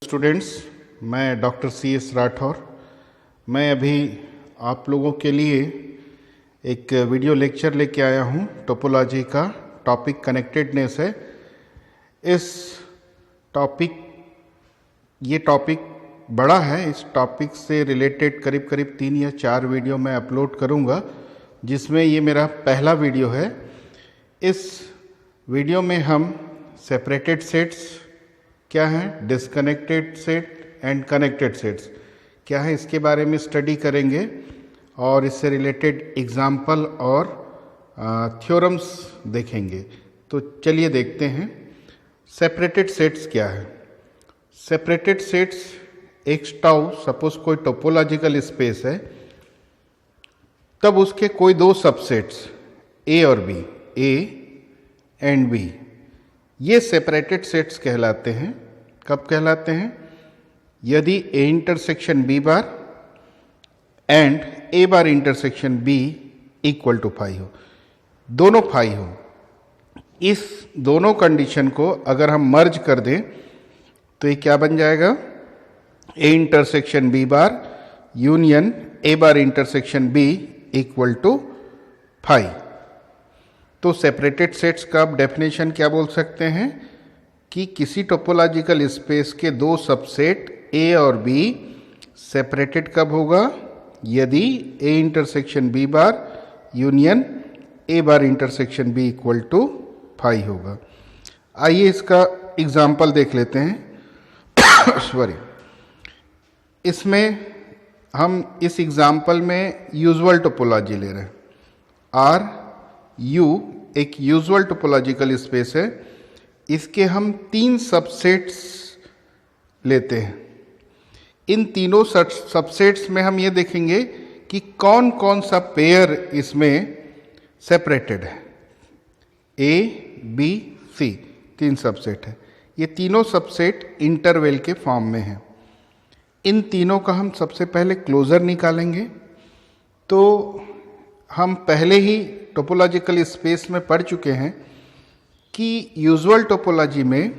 Students, मैं doctor CS Rathore. मैं अभी आप लोगों के लिए एक वीडियो लेक्चर लेके आया हूँ। टोपोलॉजी का टॉपिक कनेक्टेडनेस है। ये टॉपिक बड़ा है। इस टॉपिक से रिलेटेड करीब 3 या 4 वीडियो मैं अपलोड करूँगा, जिसमें ये मेरा पहला वीडियो है। इस वीडियो में हम सेपरेटेड सेट्स क्या हैं, disconnected set and connected sets क्या है, इसके बारे में स्टडी करेंगे और इससे रिलेटेड एग्जाम्पल और थ्योरम्स देखेंगे। तो चलिए देखते हैं सेपरेटेड सेट्स क्या है। सेपरेटेड सेट्स एक टाउ, सपोज कोई टोपोलॉजिकल स्पेस है, तब उसके कोई दो सबसेट्स ए और बी, ए एंड बी, ये सेपरेटेड सेट्स कहलाते हैं। कब कहलाते हैं? यदि A intersection B bar and A bar intersection B equal to phi हो, दोनों फाई हो। इस दोनों कंडीशन को अगर हम मर्ज कर दें तो ये क्या बन जाएगा? A intersection B bar union A bar intersection B equal to phi. तो सेपरेटेड सेट्स का आप डेफिनेशन क्या बोल सकते हैं कि किसी टोपोलॉजिकल स्पेस के दो सबसेट ए और बी सेपरेटेड कब होगा? यदि A intersection B bar union A bar intersection B equal to phi होगा। आइए इसका एग्जाम्पल देख लेते हैं। सॉरी, इसमें हम इस एग्जाम्पल में यूजुअल टोपोलॉजी ले रहे हैं। आर यू एक यूजुअल टोपोलॉजिकल स्पेस है। इसके हम 3 सबसेट्स लेते हैं। इन तीनों सबसेट्स में हम ये देखेंगे कि कौन कौन सा पेयर इसमें सेपरेटेड है। ए बी सी 3 सबसेट है। ये तीनों सबसेट इंटरवल के फॉर्म में हैं। इन तीनों का हम सबसे पहले क्लोजर निकालेंगे। तो हम पहले ही टोपोलॉजिकल स्पेस में पढ़ चुके हैं कि यूजुअल टोपोलॉजी में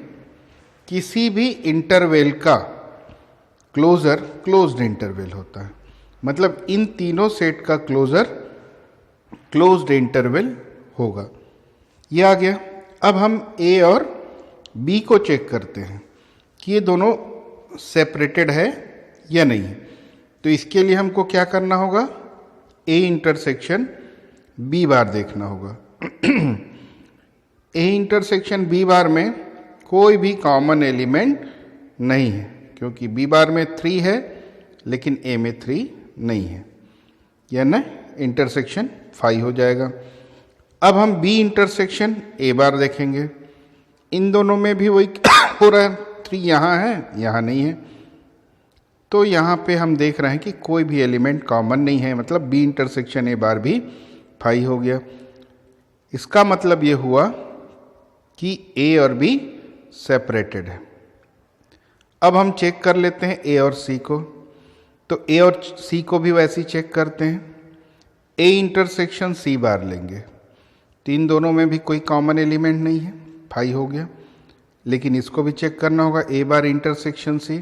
किसी भी इंटरवल का क्लोजर क्लोज्ड इंटरवल होता है। मतलब इन तीनों सेट का क्लोजर क्लोज्ड इंटरवल होगा। ये आ गया। अब हम ए और बी को चेक करते हैं कि ये दोनों सेपरेटेड है या नहीं। तो इसके लिए हमको क्या करना होगा? ए इंटरसेक्शन बी बार देखना होगा। ए इंटरसेक्शन बी बार में कोई भी कॉमन एलिमेंट नहीं है, क्योंकि बी बार में 3 है लेकिन ए में 3 नहीं है, यानी इंटरसेक्शन 5 हो जाएगा। अब हम बी इंटरसेक्शन ए बार देखेंगे। इन दोनों में भी वही हो रहा है, 3 यहाँ है, यहाँ नहीं है। तो यहाँ पे हम देख रहे हैं कि कोई भी एलिमेंट कॉमन नहीं है, मतलब बी इंटरसेक्शन ए बार भी 5 हो गया। इसका मतलब ये हुआ कि ए और बी सेपरेटेड है। अब हम चेक कर लेते हैं ए और सी को। तो ए और सी को भी वैसे ही चेक करते हैं। ए इंटरसेक्शन सी बार लेंगे। तो इन दोनों में भी कोई कॉमन एलिमेंट नहीं है, 5 हो गया। लेकिन इसको भी चेक करना होगा, ए बार इंटरसेक्शन सी।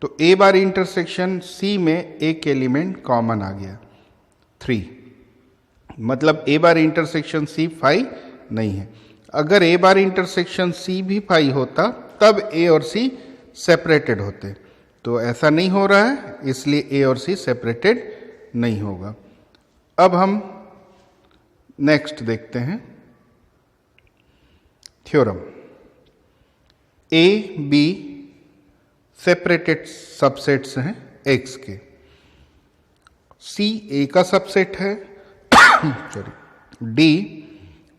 तो ए बार इंटरसेक्शन सी में एक एलिमेंट कॉमन आ गया, 3। मतलब ए बार इंटरसेक्शन सी 5 नहीं है। अगर ए बार इंटरसेक्शन सी भी 5 होता तब ए और सी सेपरेटेड होते। तो ऐसा नहीं हो रहा है, इसलिए ए और सी सेपरेटेड नहीं होगा। अब हम नेक्स्ट देखते हैं theorem. A be separated subsets हैं एक्स के। सी ए का सबसेट है, डी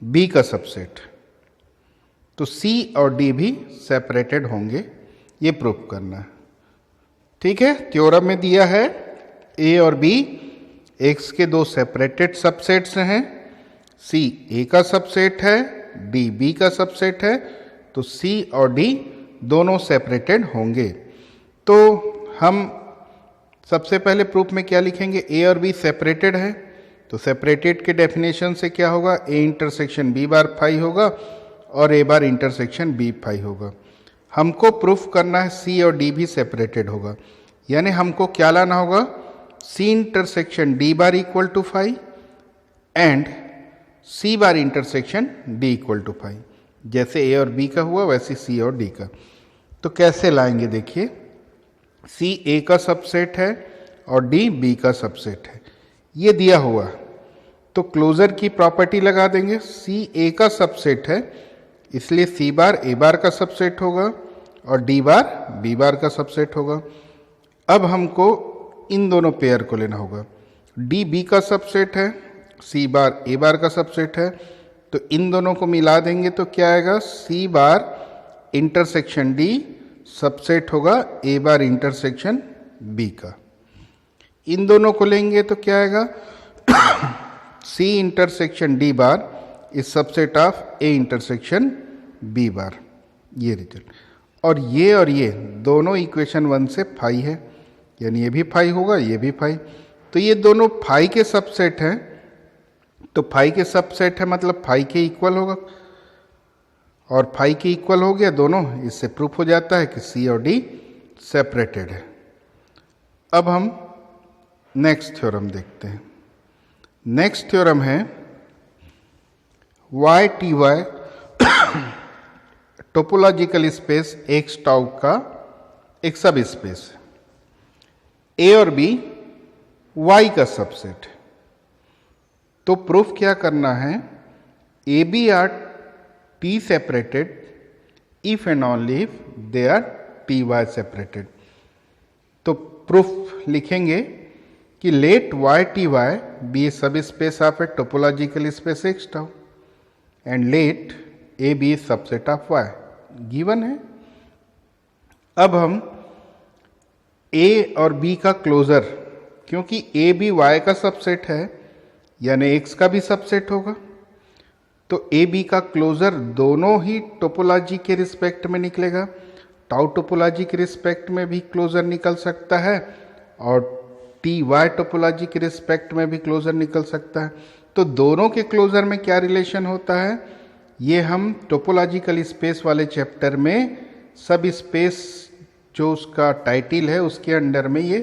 बी का सबसेट। तो सी और डी भी सेपरेटेड होंगे, ये प्रूव करना है। ठीक है, थ्योरम में दिया है ए और बी एक्स के 2 सेपरेटेड सबसेट्स हैं। सी ए का सबसेट है, डी बी का सबसेट है। तो सी और डी दोनों सेपरेटेड होंगे। तो हम सबसे पहले प्रूफ में क्या लिखेंगे? ए और बी सेपरेटेड है। तो सेपरेटेड के डेफिनेशन से क्या होगा? ए इंटरसेक्शन बी बार 5 होगा और ए बार इंटरसेक्शन बी 5 होगा। हमको प्रूफ करना है सी और डी भी सेपरेटेड होगा, यानी हमको क्या लाना होगा, C intersection D bar equal to phi and C bar intersection D equal to phi. जैसे ए और बी का हुआ वैसे सी और डी का। तो कैसे लाएंगे देखिए, सी ए का सबसेट है और डी बी का सबसेट है, ये दिया हुआ। तो क्लोजर की प्रॉपर्टी लगा देंगे, सी ए का सबसेट है इसलिए सी बार ए बार का सबसेट होगा और डी बार बी बार का सबसेट होगा। अब हमको इन दोनों पेयर को लेना होगा, डी बी का सबसेट है, सी बार ए बार का सबसेट है, तो इन दोनों को मिला देंगे तो क्या आएगा, सी बार इंटरसेक्शन डी सबसेट होगा ए बार इंटरसेक्शन बी का। इन दोनों को लेंगे तो क्या आएगा, C intersection D bar is subset of A intersection B bar, ये रिजल्ट। और ये दोनों इक्वेशन 1 से फाई है, यानी ये भी फाई होगा, ये भी फाई। तो ये दोनों फाई के सबसेट हैं, तो फाई के सबसेट है मतलब फाई के इक्वल होगा, और फाई के इक्वल हो गया दोनों, इससे प्रूफ हो जाता है कि सी और डी सेपरेटेड है। अब हम नेक्स्ट थ्योरम देखते हैं। नेक्स्ट थ्योरम है Y T Y topological space X tau का एक सब स्पेस है, ए और बी वाई का सबसेट है। तो प्रूफ क्या करना है, A B are T separated if and only if they are T Y separated. तो प्रूफ लिखेंगे कि let Y T Y be a subspace of a topological space X tau and let A B subset of Y, given है। अब हम A और B का closure, क्योंकि A B Y का सबसेट है यानी एक्स का भी सबसेट होगा, तो ए बी का क्लोजर दोनों ही टोपोलॉजी के रिस्पेक्ट में निकलेगा। टाउ टोपोलॉजी के रिस्पेक्ट में भी क्लोजर निकल सकता है और टी वाई टोपोलॉजी के रिस्पेक्ट में भी क्लोजर निकल सकता है। तो दोनों के क्लोजर में क्या रिलेशन होता है, ये हम टोपोलॉजिकल स्पेस वाले चैप्टर में सब स्पेस जो उसका टाइटल है उसके अंडर में ये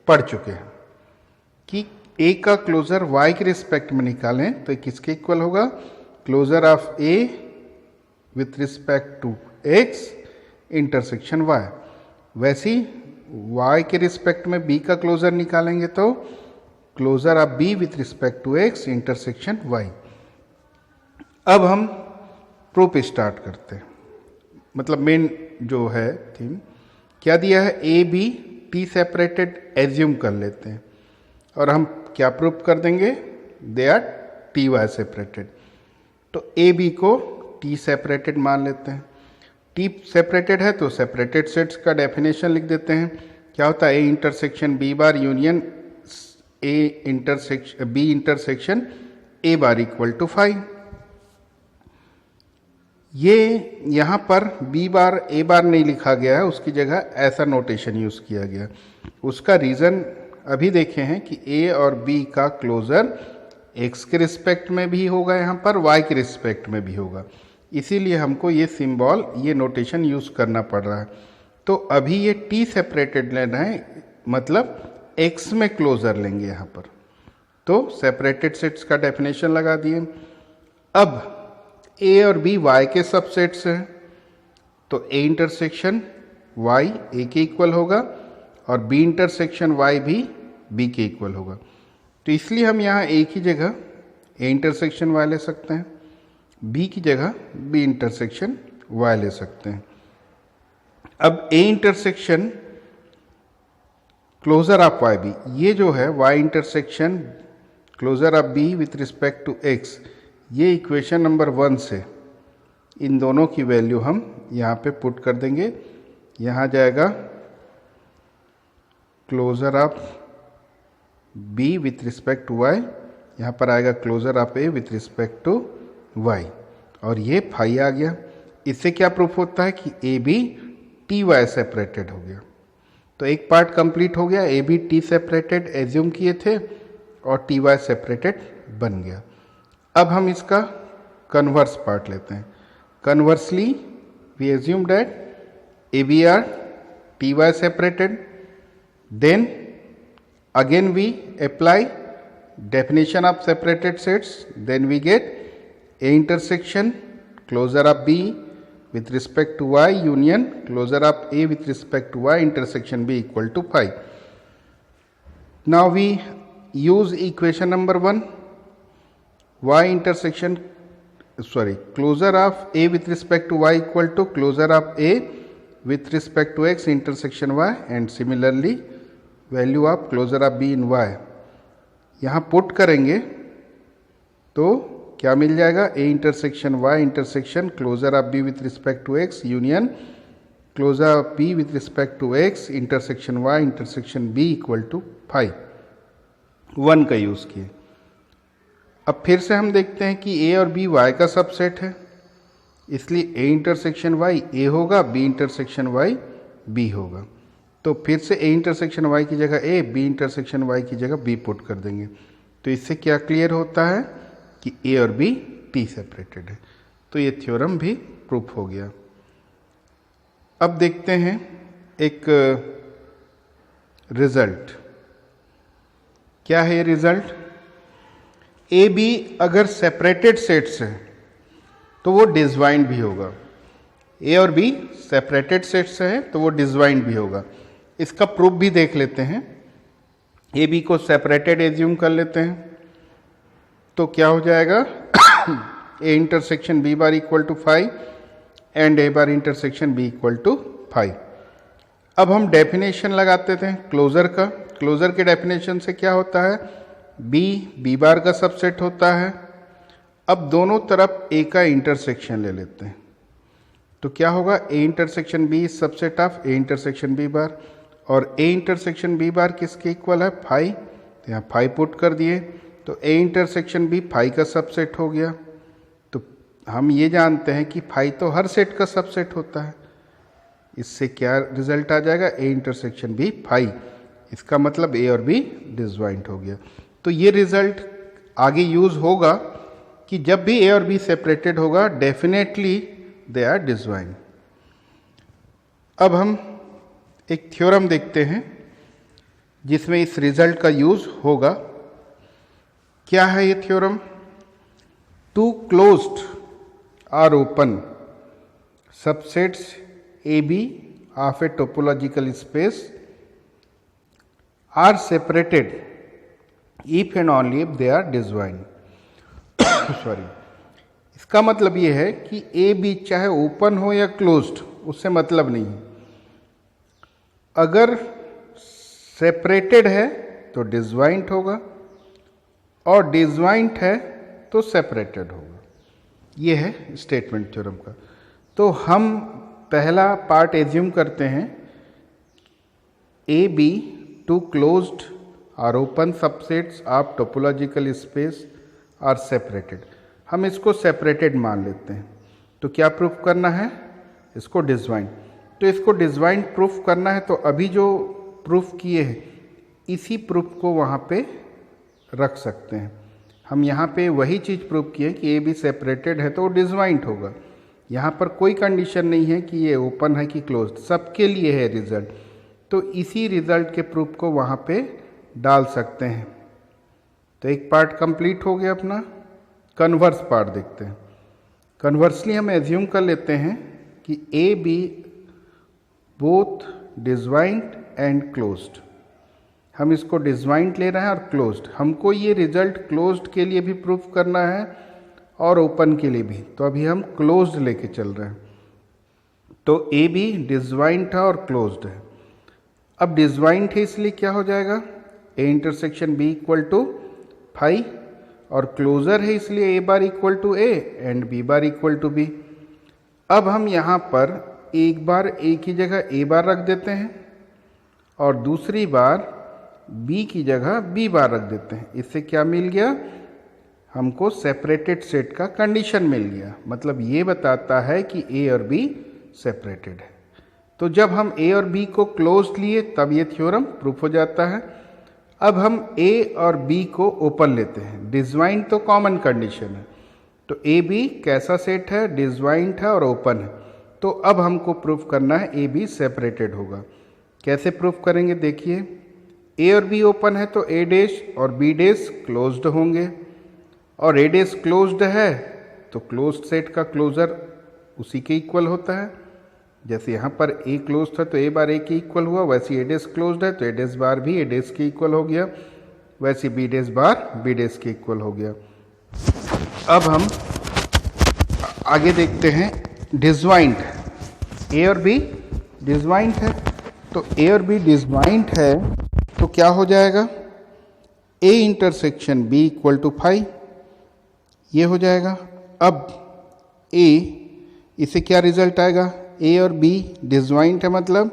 पढ़ चुके हैं कि ए का क्लोजर वाई के रिस्पेक्ट में निकालें तो किसके इक्वल होगा, closure of A with respect to X intersection Y. वैसे ही वाई के रिस्पेक्ट में बी का क्लोजर निकालेंगे तो closure of B with respect to X intersection Y. अब हम प्रूफ स्टार्ट करते हैं, मतलब मेन जो है थीम क्या दिया है, A B T separated assume कर लेते हैं और हम क्या प्रूफ कर देंगे, they are T Y separated. तो ए बी को टी सेपरेटेड मान लेते हैं। टी सेपरेटेड है तो सेपरेटेड सेट्स का डेफिनेशन लिख देते हैं। क्या होता है, A intersection B bar union A intersection B intersection A bar equal to phi. ये यहाँ पर बी बार ए बार नहीं लिखा गया है, उसकी जगह ऐसा नोटेशन यूज़ किया गया। उसका रीज़न अभी देखे हैं कि ए और बी का क्लोजर एक्स के रिस्पेक्ट में भी होगा, यहाँ पर वाई के रिस्पेक्ट में भी होगा, इसीलिए हमको ये सिंबल ये नोटेशन यूज़ करना पड़ रहा है। तो अभी ये टी सेपरेटेड लेना है, मतलब एक्स में क्लोजर लेंगे यहाँ पर। तो सेपरेटेड सेट्स का डेफिनेशन लगा दिए। अब ए और बी वाई के सबसेट्स हैं, तो ए इंटरसेक्शन वाई ए के इक्वल होगा और बी इंटरसेक्शन वाई भी बी के इक्वल होगा। तो इसलिए हम यहाँ ए की जगह ए इंटरसेक्शन वाई ले सकते हैं, बी की जगह बी इंटरसेक्शन वाई ले सकते हैं। अब A intersection closure of Y B, ये जो है Y intersection closure of B with respect to X, ये इक्वेशन नंबर 1 से इन दोनों की वैल्यू हम यहाँ पे पुट कर देंगे। यहाँ जाएगा closure of B with respect to Y, यहाँ पर आएगा closure of A with respect to Y, और ये फाई आ गया। इससे क्या प्रूफ होता है कि A B T Y separated हो गया। तो एक पार्ट कंप्लीट हो गया, A B T separated assume किए थे और टी वाई सेपरेटेड बन गया। अब हम इसका कन्वर्स पार्ट लेते हैं। Conversely we assume that ABR, TY separated. Then again we apply definition of separated sets. Then we get A intersection closure of B with respect to Y union closure of A with respect to Y intersection B equal to phi. Now we use equation number 1, closure of A with respect to Y equal to closure of A with respect to X intersection Y, and similarly value of closure of B in Y यहाँ put करेंगे तो क्या मिल जाएगा, A intersection Y intersection closure of B with respect to X union closure of B with respect to X intersection Y intersection B equal to phi 1 का use किए। अब फिर से हम देखते हैं कि A और B Y का सबसेट है, इसलिए A इंटरसेक्शन Y A होगा, B इंटरसेक्शन Y B होगा। तो फिर से A इंटरसेक्शन Y की जगह A, B इंटरसेक्शन Y की जगह B पुट कर देंगे। तो इससे क्या क्लियर होता है कि A और B T सेपरेटेड है। तो ये थ्योरम भी प्रूफ हो गया। अब देखते हैं एक रिजल्ट। क्या है ये रिजल्ट? A B अगर सेपरेटेड सेट्स है तो वो डिसजॉइंट भी होगा। A और B सेपरेटेड सेट्स है तो वो डिसजॉइंट भी होगा। इसका प्रूफ भी देख लेते हैं। ए बी को सेपरेटेड एज्यूम कर लेते हैं तो क्या हो जाएगा A intersection B bar equal to phi and A bar intersection B equal to phi. अब हम डेफिनेशन लगाते थे क्लोजर का। क्लोजर के डेफिनेशन से क्या होता है, बी बार का सबसेट होता है। अब दोनों तरफ ए का इंटरसेक्शन ले लेते हैं तो क्या होगा, A intersection B is subset of A intersection B bar, और ए इंटरसेक्शन बी बार किसके इक्वल है, फाई। तो यहाँ फाई पुट कर दिए तो ए इंटरसेक्शन बी फाई का सबसेट हो गया। तो हम ये जानते हैं कि फाई तो हर सेट का सबसेट होता है। इससे क्या रिजल्ट आ जाएगा, ए इंटरसेक्शन बी फाई। इसका मतलब ए और बी डिसजॉइंट हो गया। तो ये रिजल्ट आगे यूज होगा कि जब भी ए और बी सेपरेटेड होगा डेफिनेटली दे आर डिसजॉइंट। अब हम एक थ्योरम देखते हैं जिसमें इस रिजल्ट का यूज होगा। क्या है ये theorem? Two closed or open subsets A B of a topological space are separated if and only if they are disjoint. Sorry, इसका मतलब ये है कि ए बी चाहे ओपन हो या क्लोज्ड उससे मतलब नहीं है। अगर सेपरेटेड है तो डिसजॉइंट होगा और डिसजॉइंट है तो सेपरेटेड होगा। ये है स्टेटमेंट थ्योरम का। तो हम पहला पार्ट एज्यूम करते हैं, A B two closed or open subsets of topological space are separated. हम इसको सेपरेटेड मान लेते हैं। तो क्या प्रूफ करना है, इसको डिसजॉइंट। तो इसको डिसजॉइंट प्रूफ करना है तो अभी जो प्रूफ किए हैं इसी प्रूफ को वहाँ पे रख सकते हैं। हम यहाँ पे वही चीज़ प्रूफ किए कि ए बी सेपरेटेड है तो वो डिसजॉइंट होगा। यहाँ पर कोई कंडीशन नहीं है कि ये ओपन है कि क्लोज्ड, सबके लिए है रिजल्ट। तो इसी रिजल्ट के प्रूफ को वहाँ पे डाल सकते हैं। तो एक पार्ट कंप्लीट हो गया अपना। कन्वर्स पार्ट देखते हैं। कन्वर्सली हम एज्यूम कर लेते हैं कि A B both disjoint and closed. हम इसको डिसजॉइंट ले रहे हैं और क्लोज्ड। हमको ये रिजल्ट क्लोज्ड के लिए भी प्रूफ करना है और ओपन के लिए भी। तो अभी हम क्लोज्ड लेके चल रहे हैं। तो ए बी डिसजॉइंट है और क्लोज्ड है। अब डिसजॉइंट है इसलिए क्या हो जाएगा, A intersection B equal to phi, और क्लोजर है इसलिए A bar equal to A and B bar equal to B. अब हम यहाँ पर एक बार ए की जगह ए बार रख देते हैं और दूसरी बार बी की जगह बी बार रख देते हैं। इससे क्या मिल गया, हमको सेपरेटेड सेट का कंडीशन मिल गया। मतलब ये बताता है कि ए और बी सेपरेटेड है। तो जब हम ए और बी को क्लोज्ड लिए तब ये थ्योरम प्रूफ हो जाता है। अब हम ए और बी को ओपन लेते हैं। डिसजॉइंट तो कॉमन कंडीशन है। तो ए बी कैसा सेट है, डिसजॉइंट है और ओपन है। तो अब हमको प्रूफ करना है ए बी सेपरेटेड होगा। कैसे प्रूफ करेंगे देखिए, ए और बी ओपन है तो ए डैश और बी डैश क्लोज्ड होंगे, और ए डैश क्लोज्ड है तो क्लोज्ड सेट का क्लोजर उसी के इक्वल होता है। जैसे यहाँ पर ए क्लोज था तो ए बार ए के इक्वल हुआ, वैसे ए डैश क्लोज्ड है तो ए डैश बार भी ए डैश के इक्वल हो गया, वैसे बी डैश बार बी डैश के इक्वल हो गया। अब हम आगे देखते हैं, डिसजॉइंट ए और बी डिसजॉइंट है, तो ए और बी डिसजॉइंट है तो क्या हो जाएगा, A intersection B equal to phi, ये हो जाएगा। अब ए, इसे क्या रिजल्ट आएगा, ए और बी डिसजॉइंट है मतलब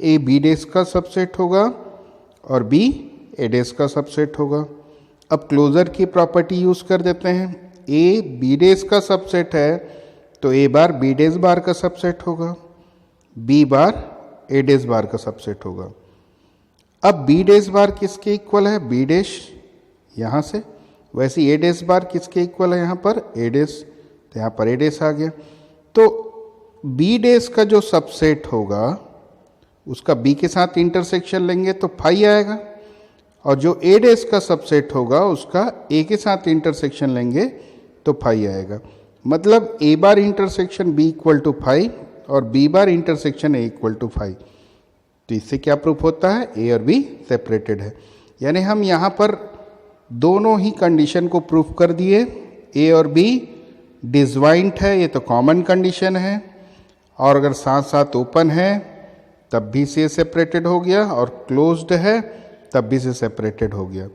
ए बी डैश का सबसेट होगा और बी ए डैश का सबसेट होगा। अब क्लोजर की प्रॉपर्टी यूज़ कर देते हैं, ए बी डैश का सबसेट है तो ए बार बी डैश बार का सबसेट होगा, बी बार ए डैश बार का सबसेट होगा। अब बी डैश बार किसके इक्वल है, बी डैश यहाँ से, वैसे ए डैश बार किसके इक्वल है यहाँ पर, ए डैश, तो यहाँ पर ए डैश आ गया। तो बी डैश का जो सबसेट होगा उसका बी के साथ इंटरसेक्शन लेंगे तो फाई आएगा, और जो ए डैश का सबसेट होगा उसका ए के साथ इंटरसेक्शन लेंगे तो फाई आएगा। मतलब A bar intersection B equal to phi और B bar intersection A equal to phi. तो इससे क्या प्रूफ होता है, ए और बी सेपरेटेड है। यानी हम यहाँ पर दोनों ही कंडीशन को प्रूफ कर दिए, ए और बी डिसजॉइंट है, ये तो कॉमन कंडीशन है, और अगर साथ साथ ओपन है तब भी से सेपरेटेड हो गया, और क्लोज्ड है तब भी से सेपरेटेड हो गया।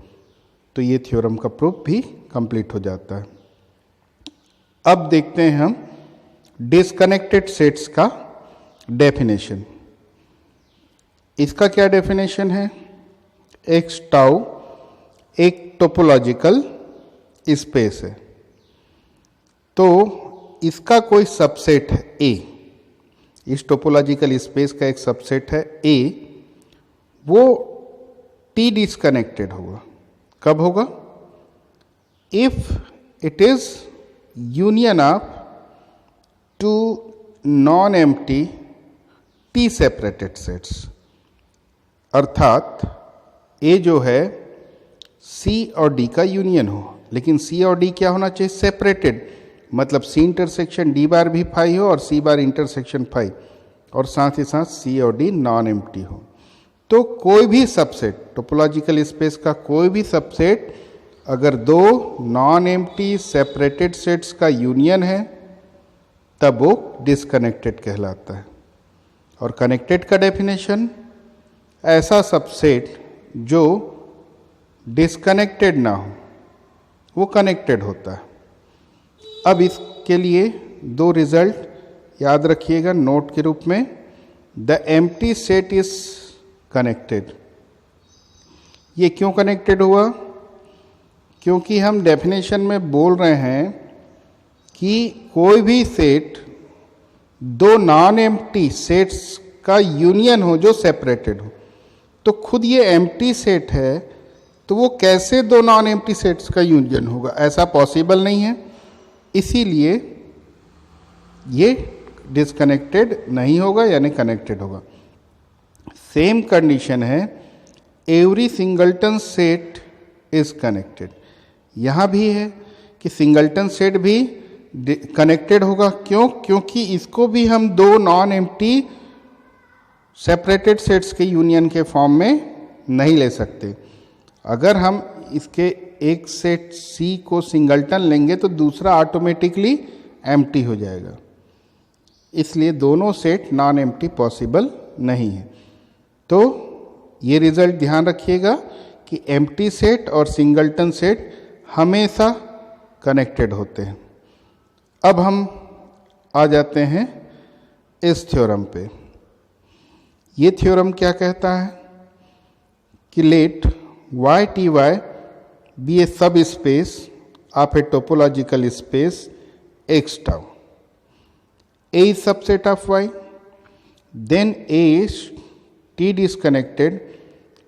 तो ये थ्योरम का प्रूफ भी कंप्लीट हो जाता है। अब देखते हैं हम डिस्कनेक्टेड सेट्स का डेफिनेशन। इसका क्या डेफिनेशन है, एक्स टाउ एक टोपोलॉजिकल स्पेस है, तो इसका कोई सबसेट है ए, इस टोपोलॉजिकल स्पेस का एक सबसेट है ए, वो टी डिस्कनेक्टेड होगा। कब होगा, if it is union of two non empty T separated sets. अर्थात ए जो है सी और डी का यूनियन हो, लेकिन सी और डी क्या होना चाहिए, सेपरेटेड, मतलब सी इंटरसेक्शन डी बार भी फाई हो और सी बार इंटरसेक्शन फाई, और साथ ही साथ सी और डी नॉन एम्प्टी हो। तो कोई भी सबसेट, टोपोलॉजिकल स्पेस का कोई भी सबसेट अगर दो नॉन एम्प्टी सेपरेटेड सेट्स का यूनियन है तब वो डिस्कनेक्टेड कहलाता है। और कनेक्टेड का डेफिनेशन, ऐसा सबसेट जो डिस्कनेक्टेड ना हो वो कनेक्टेड होता है। अब इसके लिए दो रिजल्ट याद रखिएगा नोट के रूप में, the empty set is connected. ये क्यों कनेक्टेड हुआ, क्योंकि हम डेफिनेशन में बोल रहे हैं कि कोई भी सेट दो नॉन एम्प्टी सेट्स का यूनियन हो जो सेपरेटेड हो। तो खुद ये एम्प्टी सेट है तो वो कैसे दो नॉन एम्प्टी सेट्स का यूनियन होगा, ऐसा पॉसिबल नहीं है, इसीलिए ये डिस्कनेक्टेड नहीं होगा यानी कनेक्टेड होगा। सेम कंडीशन है, every singleton set is connected. यहाँ भी है कि सिंगल्टन सेट भी कनेक्टेड होगा। क्यों, क्योंकि इसको भी हम दो नॉन एम्प्टी सेपरेटेड सेट्स के यूनियन के फॉर्म में नहीं ले सकते। अगर हम इसके एक सेट सी को सिंगल्टन लेंगे तो दूसरा ऑटोमेटिकली एम्प्टी हो जाएगा, इसलिए दोनों सेट नॉन एम्प्टी पॉसिबल नहीं है। तो ये रिजल्ट ध्यान रखिएगा कि एम्प्टी सेट और सिंगल्टन सेट हमेशा कनेक्टेड होते हैं। अब हम आ जाते हैं इस थ्योरम पे। ये थ्योरम क्या कहता है कि let Y T Y be a subspace of a topological space X tau, A is subset of Y, then A is T disconnected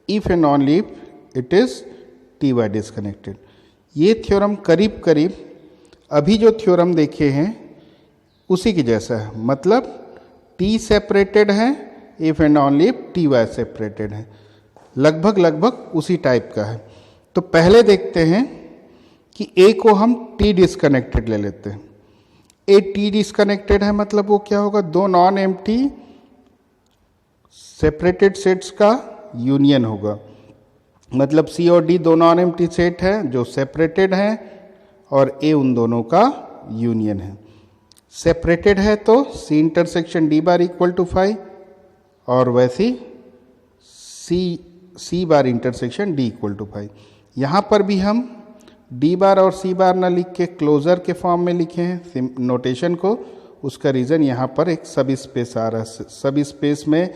if and only if it is TY disconnected। ये theorem करीब करीब अभी जो theorem देखे हैं उसी के जैसा है। मतलब टी सेपरेटेड है, if and only if T Y separated है। लगभग उसी टाइप का है। तो पहले देखते हैं कि ए को हम टी डिस्कनेक्टेड ले लेते हैं। ए टी डिस्कनेक्टेड है मतलब वो क्या होगा, दो नॉन एम्प्टी सेपरेटेड सेट्स का यूनियन होगा। मतलब सी और डी दो नॉन एम्प्टी सेट है जो सेपरेटेड है और ए उन दोनों का यूनियन है। सेपरेटेड है तो C intersection D bar equal to 5 और वैसे C bar intersection D equal to 5। यहाँ पर भी हम डी बार और सी बार ना लिख के क्लोजर के फॉर्म में लिखे हैं नोटेशन को। उसका रीज़न यहाँ पर एक सब स्पेस आ रहा है, सब स्पेस में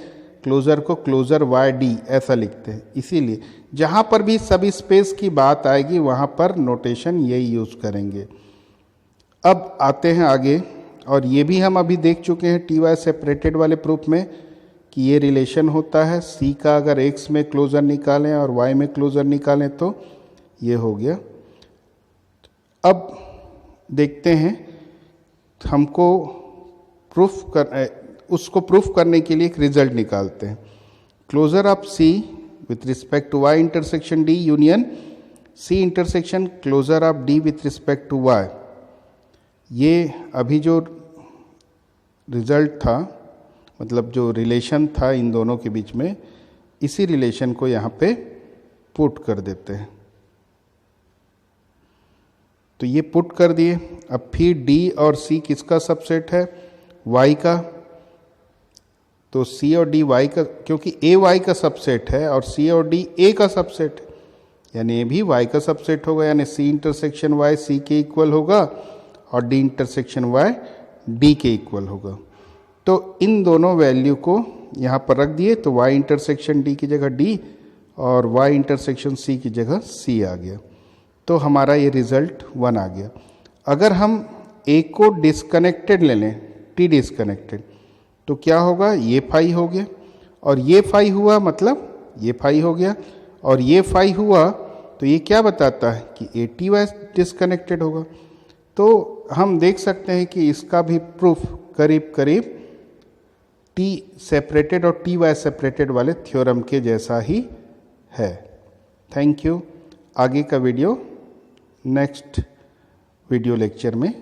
क्लोजर को क्लोजर वाई डी ऐसा लिखते हैं। इसीलिए जहाँ पर भी सब स्पेस की बात आएगी वहाँ पर नोटेशन यही यूज़ करेंगे। अब आते हैं आगे, और ये भी हम अभी देख चुके हैं टी वाई सेपरेटेड वाले प्रूफ में कि ये रिलेशन होता है सी का अगर एक्स में क्लोजर निकालें और वाई में क्लोजर निकालें तो ये हो गया। अब देखते हैं हमको उसको प्रूफ करने के लिए एक रिजल्ट निकालते हैं। Closure of C with respect to Y intersection D union C intersection closure of D with respect to Y. ये अभी जो रिजल्ट था, मतलब जो रिलेशन था इन दोनों के बीच में, इसी रिलेशन को यहाँ पे पुट कर देते हैं। तो ये पुट कर दिए। अब फिर डी और सी किसका सबसेट है, वाई का। तो सी और डी वाई का, क्योंकि ए वाई का सबसेट है और सी और डी ए का सबसेट है, यानी ए भी वाई का सबसेट होगा, यानी सी इंटरसेक्शन वाई सी के इक्वल होगा और डी इंटरसेक्शन वाई डी के इक्वल होगा। तो इन दोनों वैल्यू को यहाँ पर रख दिए तो वाई इंटरसेक्शन डी की जगह डी और वाई इंटरसेक्शन सी की जगह सी आ गया। तो हमारा ये रिजल्ट 1 आ गया। अगर हम ए को डिस्कनेक्टेड ले लें, टी डिस्कनेक्टेड, तो क्या होगा, ये फाई हो गया और ये फाई हुआ मतलब ये फाई हो गया और ये फाई हुआ तो ये क्या बताता है कि ए टी वाई डिस्कनेक्टेड होगा। तो हम देख सकते हैं कि इसका भी प्रूफ करीब करीब टी सेपरेटेड और टी वाई सेपरेटेड वाले थ्योरम के जैसा ही है। Thank you. आगे का वीडियो नेक्स्ट वीडियो लेक्चर में